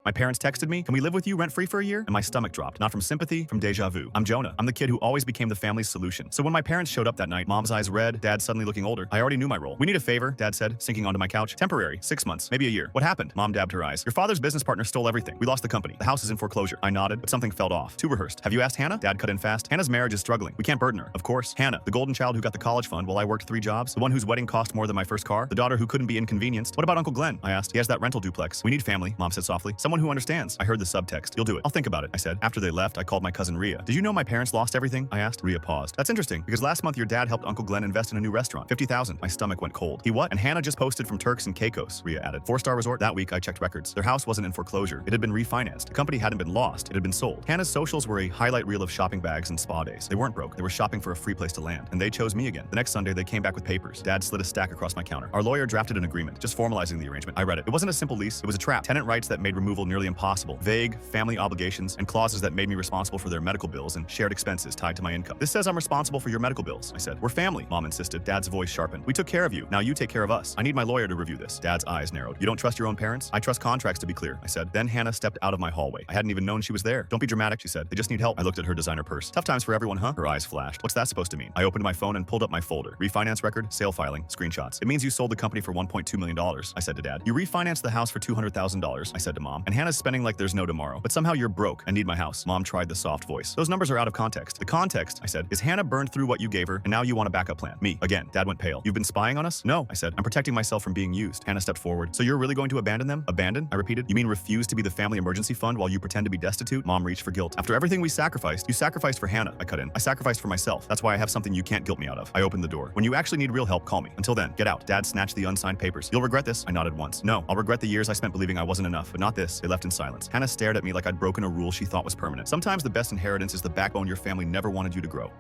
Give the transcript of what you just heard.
My parents texted me, "Can we live with you rent-free for a year?" And my stomach dropped. Not from sympathy, from deja vu. I'm Jonah. I'm the kid who always became the family's solution. So when my parents showed up that night, mom's eyes red, dad suddenly looking older, I already knew my role. "We need a favor," dad said, sinking onto my couch. "Temporary, 6 months, maybe a year." "What happened?" Mom dabbed her eyes. "Your father's business partner stole everything. We lost the company. The house is in foreclosure." I nodded, but something felt off. Too rehearsed. "Have you asked Hannah?" Dad cut in fast. "Hannah's marriage is struggling. We can't burden her." "Of course. Hannah, the golden child who got the college fund while I worked 3 jobs, the one whose wedding cost more than my first car, the daughter who couldn't be inconvenienced." "What about Uncle Glenn?" I asked. "He has that rental duplex." "We need family," Mom said softly. "Someone who understands." I heard the subtext. "You'll do it." "I'll think about it," I said. After they left, I called my cousin Rhea. "Did you know my parents lost everything?" I asked. Rhea paused. "That's interesting, because last month your dad helped Uncle Glenn invest in a new restaurant. 50,000. My stomach went cold. "He what?" "And Hannah just posted from Turks and Caicos," Rhea added. 4-star resort. That week I checked records. Their house wasn't in foreclosure. It had been refinanced. The company hadn't been lost. It had been sold. Hannah's socials were a highlight reel of shopping bags and spa days. They weren't broke. They were shopping for a free place to land. And they chose me again. The next Sunday, they came back with papers. Dad slid a stack across my counter. Our lawyer drafted an agreement, just formalizing the arrangement. I read it. It wasn't a simple lease. It was a trap. Tenant rights that made removal nearly impossible. Vague, family obligations, and clauses that made me responsible for their medical bills and shared expenses tied to my income. "This says I'm responsible for your medical bills," I said. "We're family," Mom insisted. Dad's voice sharpened. "We took care of you. Now you take care of us. I need my lawyer to review this." Dad's eyes narrowed. "You don't trust your own parents?" "I trust contracts, to be clear," I said. Then Hannah stepped out of my hallway. I hadn't even known she was there. "Don't be dramatic," she said. "They just need help." I looked at her designer purse. "Tough times for everyone, huh?" Her eyes flashed. "What's that supposed to mean?" I opened my phone and pulled up my folder. Refinance record, sale filing, screenshots. "It means you sold the company for $1.2 million, I said to Dad. "You refinanced the house for $200,000, I said to Mom. "And Hannah's spending like there's no tomorrow. But somehow you're broke and need my house." Mom tried the soft voice. "Those numbers are out of context." "The context," I said, "is Hannah burned through what you gave her, and now you want a backup plan." "Me." Again, Dad went pale. "You've been spying on us?" "No," I said. "I'm protecting myself from being used." Hannah stepped forward. "So you're really going to abandon them?" "Abandon?" I repeated. "You mean refuse to be the family emergency fund while you pretend to be destitute?" Mom reached for guilt. "After everything we sacrificed, you sacrificed for Hannah," I cut in. "I sacrificed for myself. That's why I have something you can't guilt me out of." I opened the door. "When you actually need real help, call me. Until then, get out." Dad snatched the unsigned papers. "You'll regret this." I nodded once. "No, I'll regret the years I spent believing I wasn't enough, but not this." They left in silence. Hannah stared at me like I'd broken a rule she thought was permanent. Sometimes the best inheritance is the backbone your family never wanted you to grow.